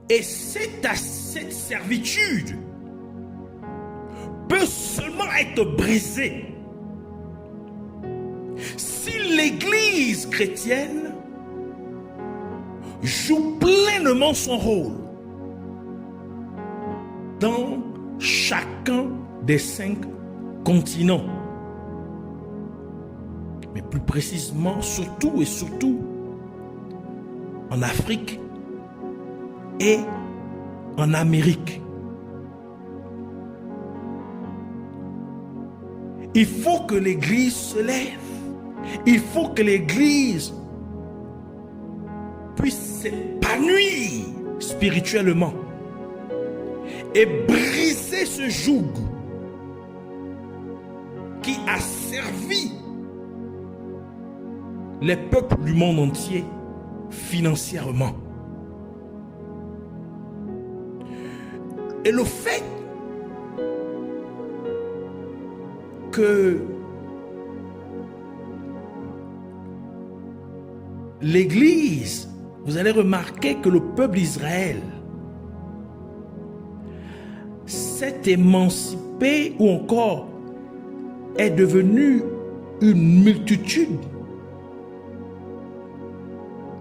Et cette servitude peut seulement être brisée si l'Église chrétienne joue pleinement son rôle dans chacun des 5 continents. Mais plus précisément, surtout et surtout en Afrique et en Amérique. Il faut que l'Église se lève. Il faut que l'Église puisse s'épanouir spirituellement et briser ce joug qui a servi les peuples du monde entier financièrement. Et le fait que l'Église, vous allez remarquer que le peuple d'Israël s'est émancipé ou encore est devenu une multitude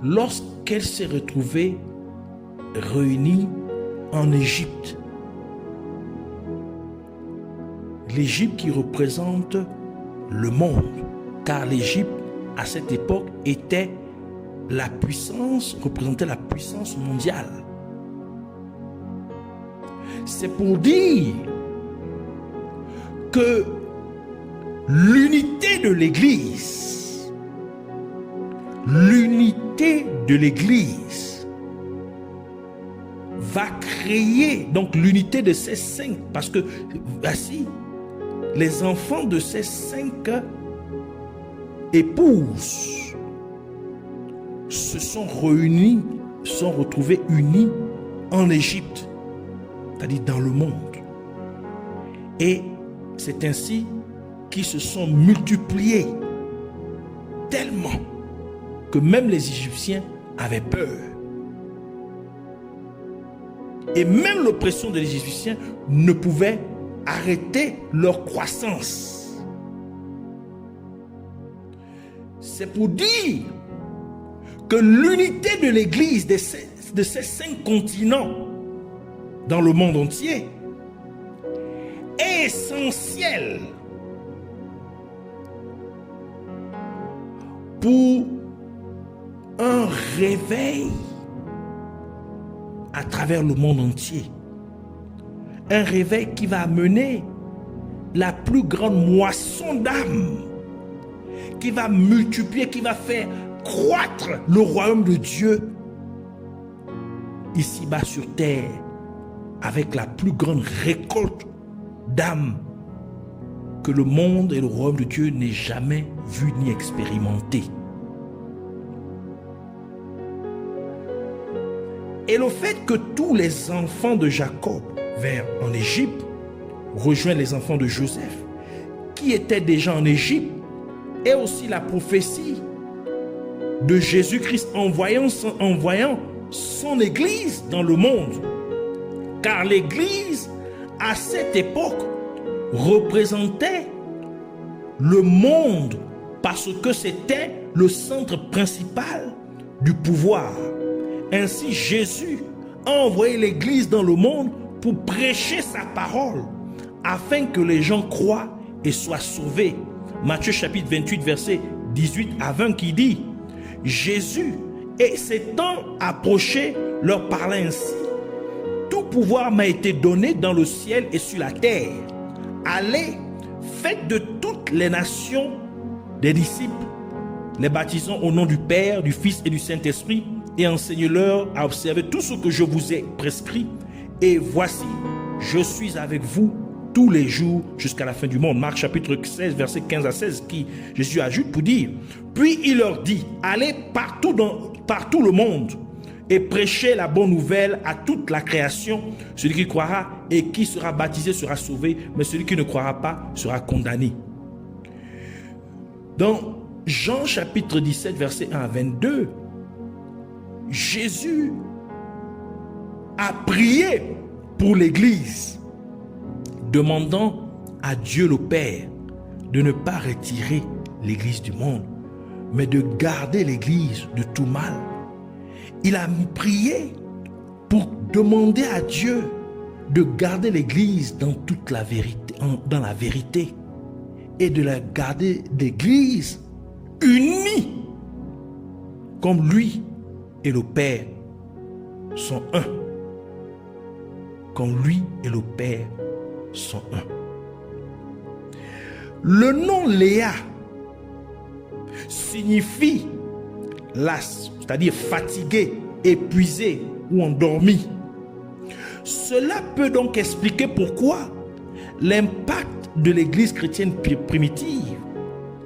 lorsqu'elle s'est retrouvée réunie en Égypte. L'Égypte qui représente le monde, car l'Égypte à cette époque était la puissance, représentait la puissance mondiale. C'est pour dire que l'unité de l'Église, va créer donc l'unité de ces 5, parce que voici les enfants de ces 5 épouses se sont réunis, sont retrouvés unis en Égypte, c'est-à-dire dans le monde. Et c'est ainsi qu'ils se sont multipliés tellement que même les Égyptiens avaient peur. Et même l'oppression des Égyptiens ne pouvait arrêter leur croissance. C'est pour dire que l'unité de l'Église de ces 5 continents dans le monde entier est essentielle pour un réveil à travers le monde entier. Un réveil qui va amener la plus grande moisson d'âmes, qui va multiplier, qui va faire croître le royaume de Dieu ici-bas sur terre, avec la plus grande récolte d'âmes que le monde et le royaume de Dieu n'aient jamais vu ni expérimenté. Et le fait que tous les enfants de Jacob vinrent en Égypte, rejoignent les enfants de Joseph, qui étaient déjà en Égypte, et aussi la prophétie de Jésus-Christ envoyant son Église dans le monde. Car l'Église, à cette époque, représentait le monde parce que c'était le centre principal du pouvoir. Ainsi, Jésus a envoyé l'Église dans le monde pour prêcher sa parole, afin que les gens croient et soient sauvés. Matthieu chapitre 28, verset 18 à 20 qui dit: Jésus, et s'étant approché, leur parla ainsi: tout pouvoir m'a été donné dans le ciel et sur la terre. Allez, faites de toutes les nations des disciples, les baptisant au nom du Père, du Fils et du Saint-Esprit, et enseignez-leur à observer tout ce que je vous ai prescrit. Et voici, je suis avec vous tous les jours jusqu'à la fin du monde. Marc chapitre 16, verset 15 à 16, qui Jésus ajoute pour dire: puis il leur dit, allez partout le monde et prêchez la bonne nouvelle à toute la création. Celui qui croira et qui sera baptisé sera sauvé, mais celui qui ne croira pas sera condamné. Dans Jean chapitre 17, verset 1 à 22, Jésus à prier pour l'Église, demandant à Dieu le Père de ne pas retirer l'Église du monde, mais de garder l'Église de tout mal. Il a prié pour demander à Dieu de garder l'Église dans toute la vérité, dans la vérité, et de la garder l'Église unie, comme lui et le Père sont un. Comme lui et le Père sont un. Le nom Léa signifie las, c'est-à-dire fatigué, épuisé ou endormi. Cela peut donc expliquer pourquoi l'impact de l'église chrétienne primitive,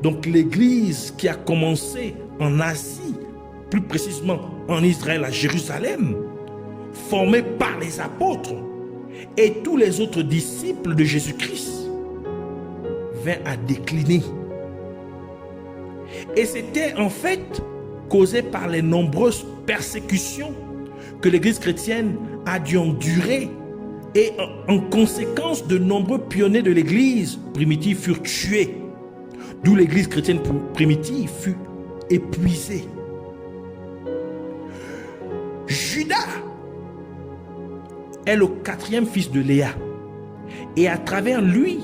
donc l'église qui a commencé en Asie, plus précisément en Israël, à Jérusalem, formée par les apôtres et tous les autres disciples de Jésus-Christ, vint à décliner. Et c'était en fait causé par les nombreuses persécutions que l'église chrétienne a dû endurer, et en conséquence, de nombreux pionniers de l'église primitive furent tués, d'où l'église chrétienne primitive fut épuisée. Judas est le quatrième fils de Léa, et à travers lui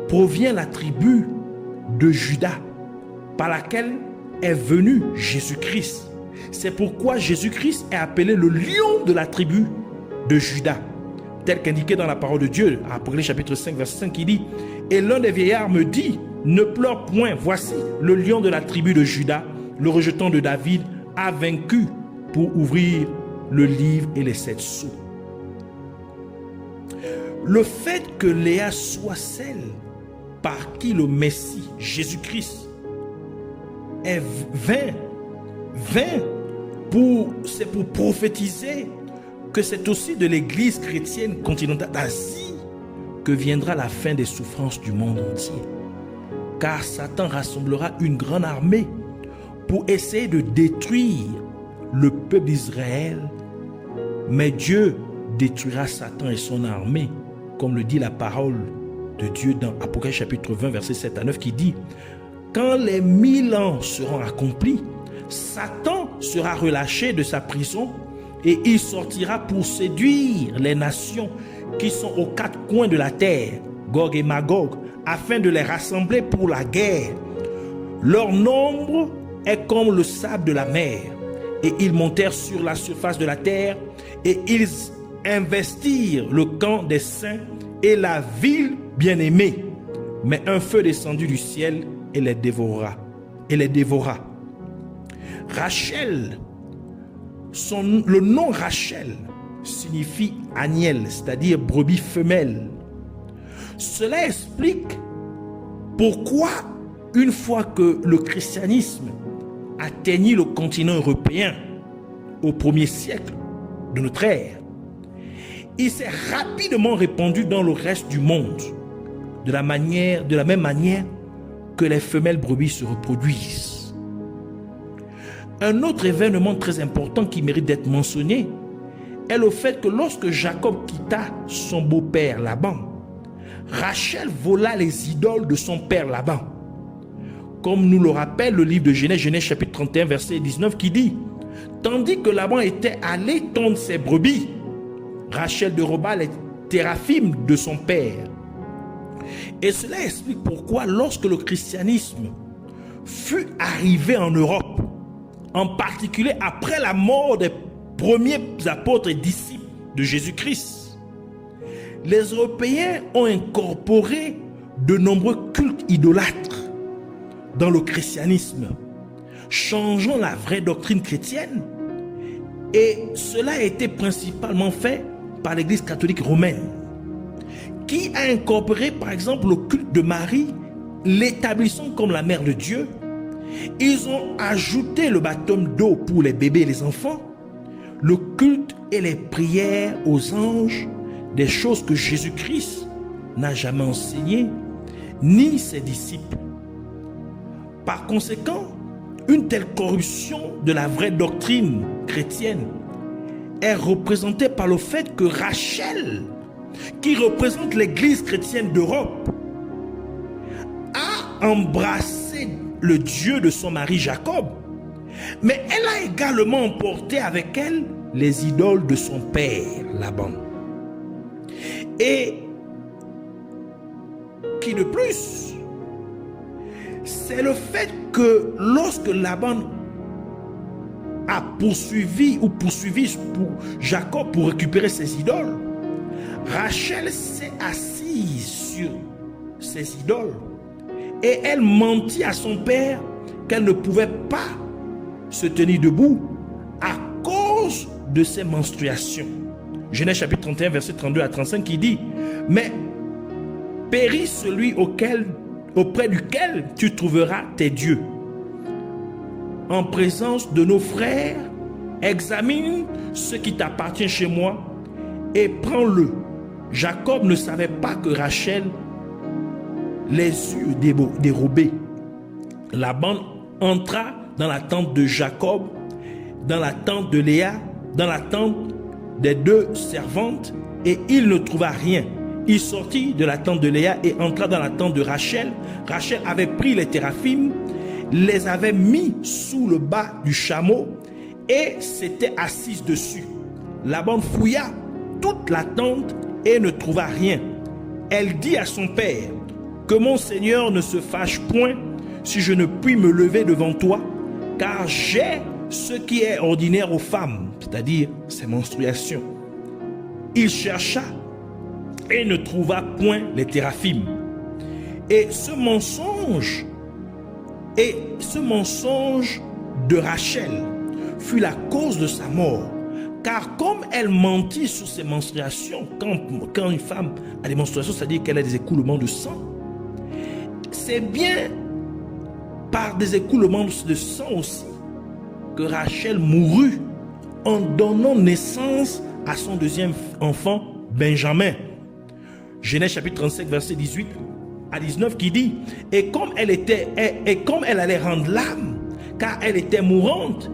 provient la tribu de Judas, par laquelle est venu Jésus-Christ. C'est pourquoi Jésus-Christ est appelé le lion de la tribu de Judas, tel qu'indiqué dans la parole de Dieu, à Apocalypse chapitre 5, verset 5, qui dit: et l'un des vieillards me dit, ne pleure point, voici le lion de la tribu de Judas, le rejeton de David, a vaincu pour ouvrir le livre et les 7 sceaux. Le fait que Léa soit celle par qui le Messie, Jésus-Christ, est c'est pour prophétiser que c'est aussi de l'église chrétienne continentale d'Asie que viendra la fin des souffrances du monde entier. Car Satan rassemblera une grande armée pour essayer de détruire le peuple d'Israël, mais Dieu détruira Satan et son armée, comme le dit la parole de Dieu dans Apocalypse chapitre 20, verset 7 à 9, qui dit: quand les 1000 ans seront accomplis, Satan sera relâché de sa prison et il sortira pour séduire les nations qui sont aux 4 coins de la terre, Gog et Magog, afin de les rassembler pour la guerre. Leur nombre est comme le sable de la mer, et ils montèrent sur la surface de la terre, et ils investirent le camp des saints et la ville bien-aimée. Mais un feu descendu du ciel et les dévora. Rachel, le nom Rachel signifie agnelle, c'est-à-dire brebis femelle. Cela explique pourquoi, une fois que le christianisme atteignit le continent européen au 1er siècle de notre ère, il s'est rapidement répandu dans le reste du monde, de la même manière que les femelles brebis se reproduisent. Un autre événement très important qui mérite d'être mentionné est le fait que lorsque Jacob quitta son beau-père Laban, Rachel vola les idoles de son père Laban. Comme nous le rappelle le livre de Genèse chapitre 31, verset 19, qui dit: tandis que Laban était allé tondre ses brebis, Rachel déroba les téraphimes de son père. Et cela explique pourquoi, lorsque le christianisme fut arrivé en Europe, en particulier après la mort des premiers apôtres et disciples de Jésus-Christ, les Européens ont incorporé de nombreux cultes idolâtres dans le christianisme, changeant la vraie doctrine chrétienne. Et cela a été principalement fait par l'Église catholique romaine, qui a incorporé par exemple le culte de Marie, l'établissant comme la mère de Dieu. Ils ont ajouté le baptême d'eau pour les bébés et les enfants, le culte et les prières aux anges, des choses que Jésus-Christ n'a jamais enseignées, ni ses disciples. Par conséquent, une telle corruption de la vraie doctrine chrétienne est représentée par le fait que Rachel, qui représente l'église chrétienne d'Europe, a embrassé le Dieu de son mari Jacob, mais elle a également emporté avec elle les idoles de son père Laban. Et qui de plus, c'est le fait que lorsque Laban a poursuivi Jacob pour récupérer ses idoles, Rachel s'est assise sur ses idoles et elle mentit à son père qu'elle ne pouvait pas se tenir debout à cause de ses menstruations. Genèse chapitre 31 verset 32 à 35 qui dit: mais périt celui auprès duquel tu trouveras tes dieux. En présence de nos frères, examine ce qui t'appartient chez moi et prends-le. Jacob ne savait pas que Rachel les eut dérobés. Laban entra dans la tente de Jacob, dans la tente de Léa, dans la tente des deux servantes, et il ne trouva rien. Il sortit de la tente de Léa et entra dans la tente de Rachel. Rachel avait pris les téraphim, les avait mis sous le bas du chameau et s'était assise dessus. Laban fouilla toute la tente et ne trouva rien. Elle dit à son père: que mon Seigneur ne se fâche point si je ne puis me lever devant toi, car j'ai ce qui est ordinaire aux femmes, c'est-à-dire ses menstruations. Il chercha et ne trouva point les téraphim. Et ce mensonge de Rachel fut la cause de sa mort. Car comme elle mentit sur ses menstruations, quand une femme a des menstruations, c'est-à-dire qu'elle a des écoulements de sang, c'est bien par des écoulements de sang aussi que Rachel mourut en donnant naissance à son deuxième enfant, Benjamin. Genèse chapitre 35 verset 18 à 19 qui dit: et comme elle allait rendre l'âme, car elle était mourante,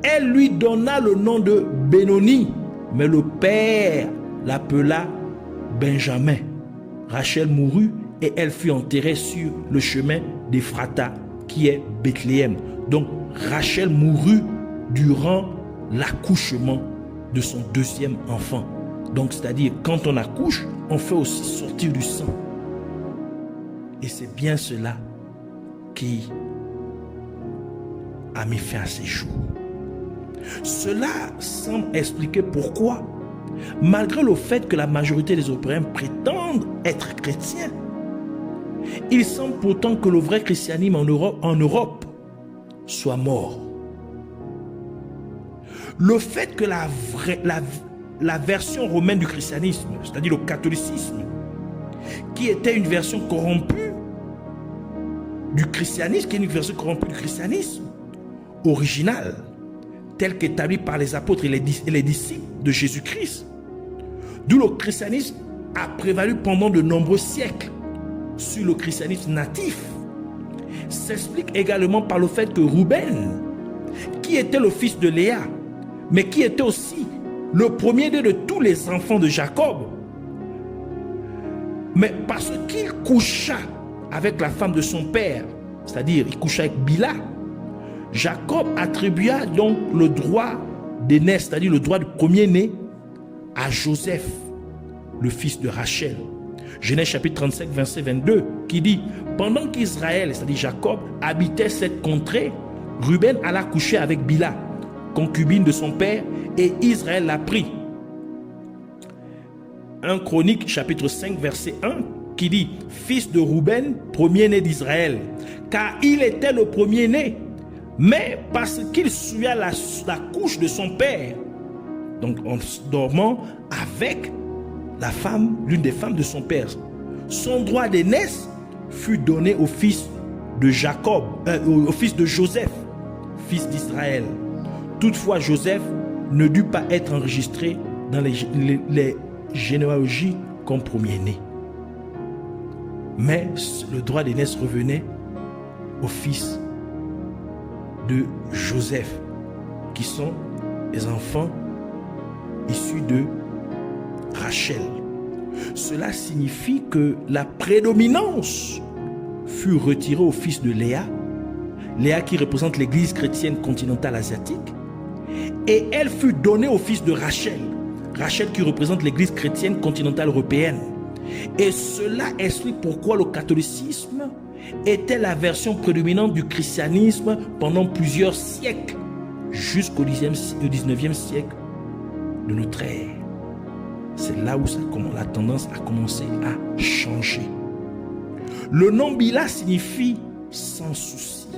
elle lui donna le nom de Bénoni, mais le père l'appela Benjamin. Rachel mourut et elle fut enterrée sur le chemin d'Ephrata, qui est Bethléem. Donc Rachel mourut durant l'accouchement de son deuxième enfant. Donc c'est-à-dire, quand on accouche, on fait aussi sortir du sang. Et c'est bien cela qui a mis fin à ses jours. Cela semble expliquer pourquoi, malgré le fait que la majorité des Européens prétendent être chrétiens, il semble pourtant que le vrai christianisme en Europe soit mort. Le fait que la version romaine du christianisme, c'est-à-dire le catholicisme, qui était une version corrompue du christianisme, original, tel qu'établi par les apôtres et les disciples de Jésus-Christ, d'où le christianisme a prévalu pendant de nombreux siècles sur le christianisme natif, s'explique également par le fait que Ruben, qui était le fils de Léa, mais qui était aussi le premier-né de tous les enfants de Jacob, mais parce qu'il coucha avec la femme de son père, c'est-à-dire il coucha avec Bila, Jacob attribua donc le droit d'aînesse, c'est-à-dire le droit de premier-né, à Joseph, le fils de Rachel. Genèse chapitre 35 verset 22 qui dit: pendant qu'Israël, c'est-à-dire Jacob, habitait cette contrée, Ruben alla coucher avec Bila, concubine de son père, et Israël l'a pris. 1 Chronique chapitre 5 verset 1 qui dit: fils de Ruben, premier-né d'Israël, car il était le premier-né, mais parce qu'il suivait la couche de son père, donc en dormant avec la femme, l'une des femmes de son père, son droit d'aînesse fut donné au fils de Jacob, au fils de Joseph, fils d'Israël. Toutefois, Joseph ne dut pas être enregistré dans les généalogies comme premier-né. Mais le droit d'aînesse revenait aux fils de Joseph, qui sont les enfants issu de Rachel. Cela signifie que la prédominance fut retirée au fils de Léa, Léa qui représente l'église chrétienne continentale asiatique, et elle fut donnée au fils de Rachel, Rachel qui représente l'église chrétienne continentale européenne. Et cela explique pourquoi le catholicisme était la version prédominante du christianisme pendant plusieurs siècles, jusqu'au 19e siècle de notre ère. C'est là où la tendance a commencé à changer. Le nom Bila signifie sans souci,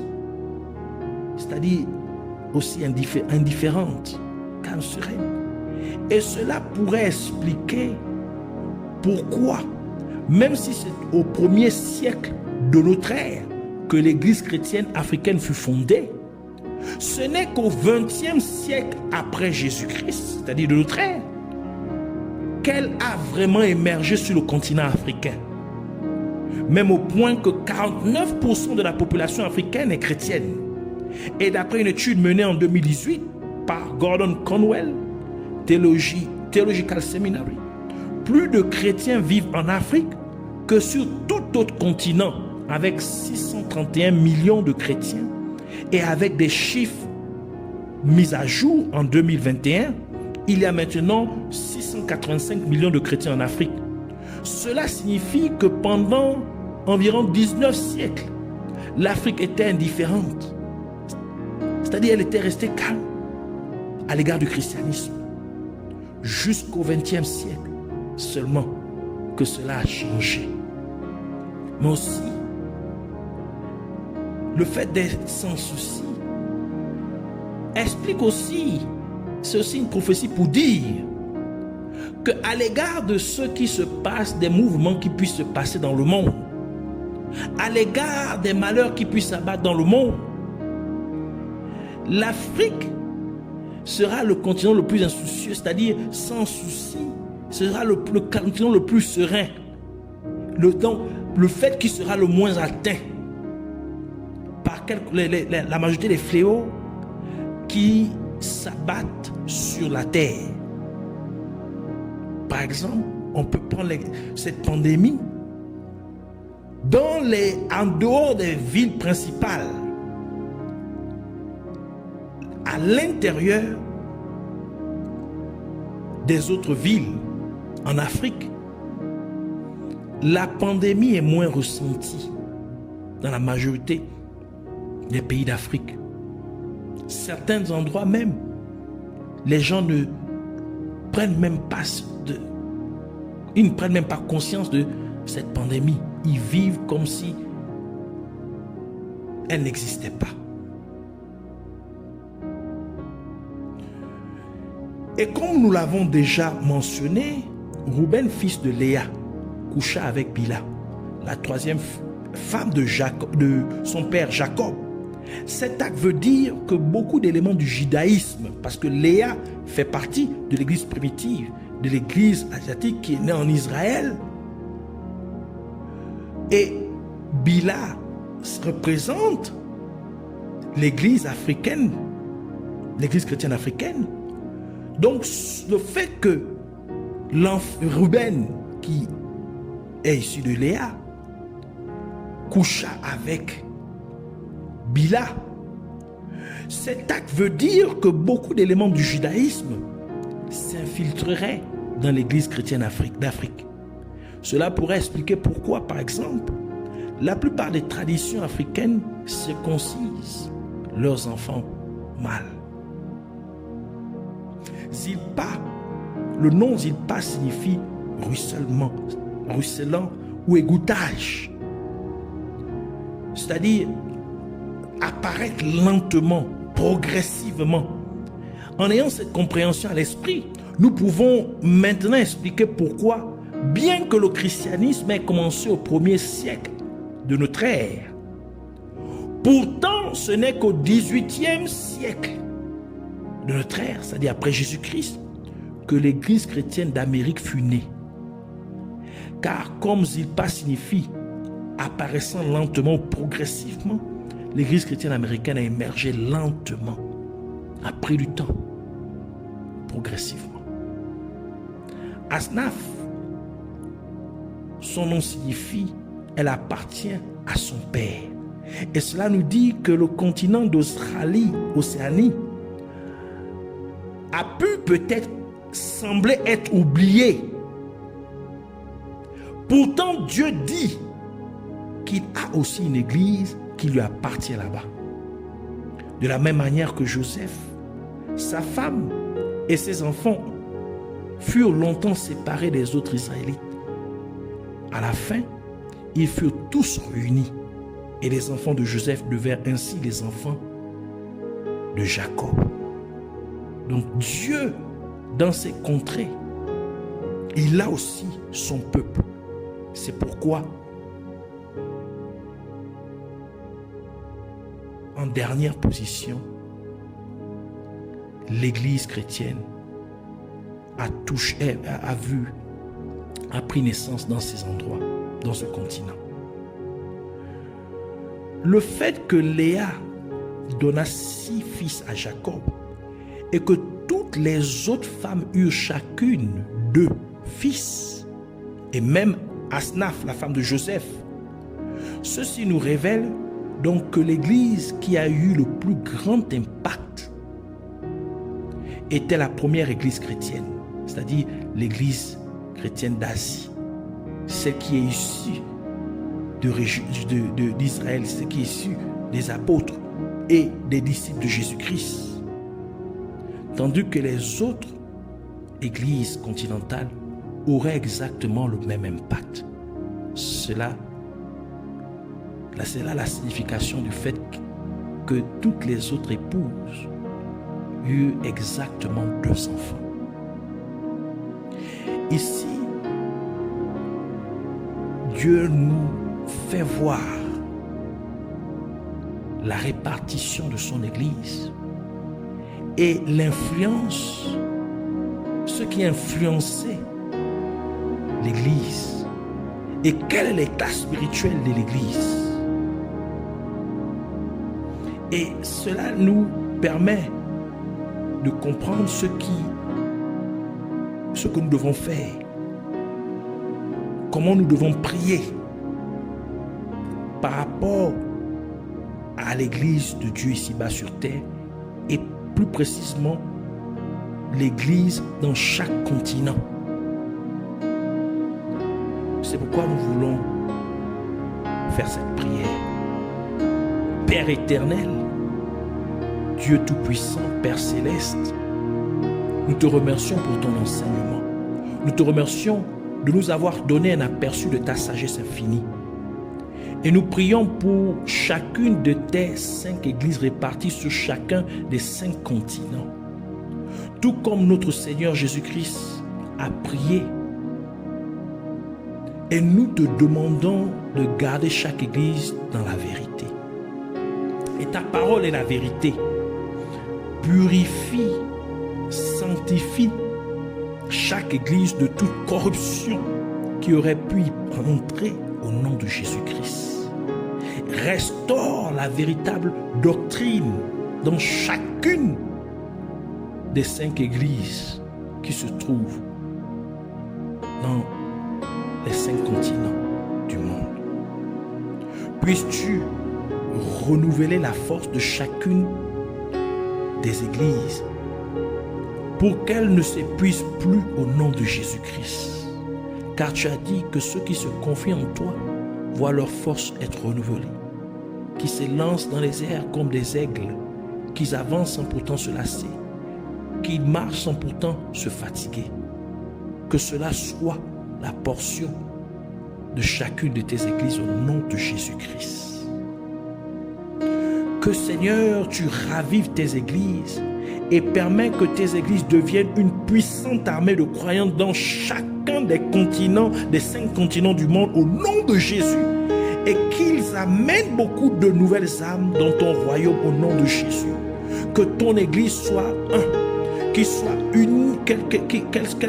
c'est-à-dire aussi indifférente, calme, sereine. Et cela pourrait expliquer pourquoi, même si c'est au 1er siècle de notre ère que l'église chrétienne africaine fut fondée, ce n'est qu'au 20e siècle après Jésus-Christ, c'est-à-dire de notre ère, qu'elle a vraiment émergé sur le continent africain. Même au point que 49% de la population africaine est chrétienne. Et d'après une étude menée en 2018 par Gordon Conwell, Theological Seminary, plus de chrétiens vivent en Afrique que sur tout autre continent, avec 631 millions de chrétiens. Et avec des chiffres mis à jour en 2021, il y a maintenant 685 millions de chrétiens en Afrique. Cela signifie que pendant environ 19 siècles, l'Afrique était indifférente. C'est-à-dire elle était restée calme à l'égard du christianisme. Jusqu'au XXe siècle seulement que cela a changé. Mais aussi, le fait d'être sans souci explique aussi, c'est aussi une prophétie pour dire qu'à l'égard de ce qui se passe, des mouvements qui puissent se passer dans le monde, à l'égard des malheurs qui puissent s'abattre dans le monde, l'Afrique sera le continent le plus insoucieux, c'est-à-dire sans souci, sera le continent le plus serein, le fait qui sera le moins atteint par la majorité des fléaux qui s'abattent sur la terre. Par exemple, on peut prendre cette pandémie en dehors des villes principales, à l'intérieur des autres villes en Afrique. La pandémie est moins ressentie dans la majorité des pays d'Afrique. Certains endroits même, les gens ne prennent même pas conscience de cette pandémie. Ils vivent comme si elle n'existait pas. Et comme nous l'avons déjà mentionné, Rouben, fils de Léa, coucha avec Bila, la troisième femme de son père Jacob. Cet acte veut dire que beaucoup d'éléments du judaïsme, parce que Léa fait partie de l'église primitive, de l'église asiatique qui est née en Israël, et Bila représente l'église africaine, l'église chrétienne africaine. Donc le fait que Rouben, qui est issu de Léa, coucha avec Bila, cet acte veut dire que beaucoup d'éléments du judaïsme s'infiltreraient dans l'église chrétienne d'Afrique. Cela pourrait expliquer pourquoi, par exemple, la plupart des traditions africaines circoncisent leurs enfants mâles. Zilpa, le nom Zilpa signifie ruissellement, ruisselant ou égouttage. C'est-à-dire apparaître lentement, progressivement. En ayant cette compréhension à l'esprit, nous pouvons maintenant expliquer pourquoi, bien que le christianisme ait commencé au 1er siècle de notre ère, pourtant ce n'est qu'au 18e siècle de notre ère, c'est-à-dire après Jésus-Christ, que l'église chrétienne d'Amérique fut née. Car comme Zilpa signifie apparaissant lentement ou progressivement, l'église chrétienne américaine a émergé lentement, a pris du temps, progressivement. Asnaf, son nom signifie « elle appartient à son père ». Et cela nous dit que le continent d'Australie, Océanie, a pu peut-être sembler être oublié. Pourtant, Dieu dit qu'il a aussi une église qui lui appartient là-bas. De la même manière que Joseph, sa femme et ses enfants furent longtemps séparés des autres Israélites. À la fin, ils furent tous réunis et les enfants de Joseph devinrent ainsi les enfants de Jacob. Donc Dieu, dans ces contrées, il a aussi son peuple. C'est pourquoi, en dernière position, l'Église chrétienne a pris naissance dans ces endroits, dans ce continent. Le fait que Léa donna 6 fils à Jacob et que toutes les autres femmes eurent chacune 2 fils, et même Asnaf, la femme de Joseph, ceci nous révèle donc que l'église qui a eu le plus grand impact était la première église chrétienne, c'est-à-dire l'église chrétienne d'Asie, celle qui est issue d'Israël, celle qui est issue des apôtres et des disciples de Jésus-Christ. Tandis que les autres églises continentales auraient exactement le même impact. C'est là la signification du fait que toutes les autres épouses eurent exactement 2 enfants. Ici, Dieu nous fait voir la répartition de son Église et l'influence, ce qui influençait l'Église et quel est l'état spirituel de l'Église. Et cela nous permet de comprendre ce que nous devons faire, comment nous devons prier par rapport à l'église de Dieu ici-bas sur terre et plus précisément l'église dans chaque continent. C'est pourquoi nous voulons faire cette prière. Père éternel, Dieu tout-puissant, Père céleste, nous te remercions pour ton enseignement. Nous te remercions de nous avoir donné un aperçu de ta sagesse infinie. Et nous prions pour chacune de tes 5 églises réparties sur chacun des 5 continents. Tout comme notre Seigneur Jésus-Christ a prié. Et nous te demandons de garder chaque église dans la vérité. Et ta parole est la vérité. Purifie, sanctifie chaque église de toute corruption qui aurait pu y entrer au nom de Jésus-Christ. Restaure la véritable doctrine dans chacune des 5 églises qui se trouvent dans les 5 continents du monde. Puisses-tu renouveler la force de chacune des églises pour qu'elles ne s'épuisent plus au nom de Jésus-Christ. Car tu as dit que ceux qui se confient en toi voient leur force être renouvelée, qui s'élancent dans les airs comme des aigles, qui avancent sans pourtant se lasser, qui marchent sans pourtant se fatiguer. Que cela soit la portion de chacune de tes églises au nom de Jésus-Christ. Que Seigneur, tu ravives tes églises et permets que tes églises deviennent une puissante armée de croyants dans chacun des continents, des 5 continents du monde au nom de Jésus, et qu'ils amènent beaucoup de nouvelles âmes dans ton royaume au nom de Jésus. Que ton église soit qu'elle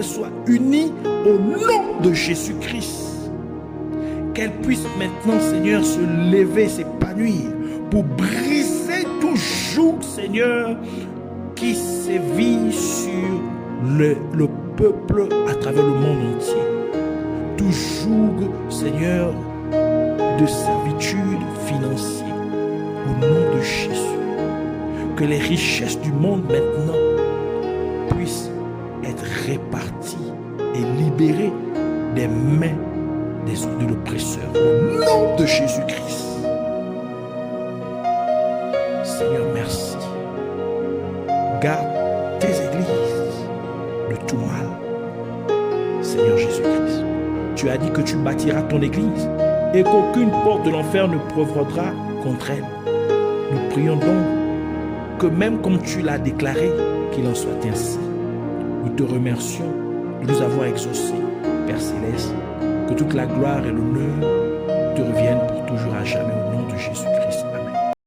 soit unie au nom de Jésus-Christ. Qu'elle puisse maintenant, Seigneur, se lever, s'épanouir pour briser tout joug, Seigneur, qui sévit sur le peuple à travers le monde entier. Tout joug, Seigneur, de servitude financière, au nom de Jésus. Que les richesses du monde maintenant puissent être réparties et libérées des mains de l'oppresseur. Au nom de Jésus-Christ. Seigneur, merci. Garde tes églises de tout mal. Seigneur Jésus-Christ, tu as dit que tu bâtiras ton église et qu'aucune porte de l'enfer ne prévaudra contre elle. Nous prions donc que même comme tu l'as déclaré, qu'il en soit ainsi. Nous te remercions de nous avoir exaucés, Père Céleste, que toute la gloire et l'honneur te reviennent pour toujours à jamais au nom de Jésus-Christ.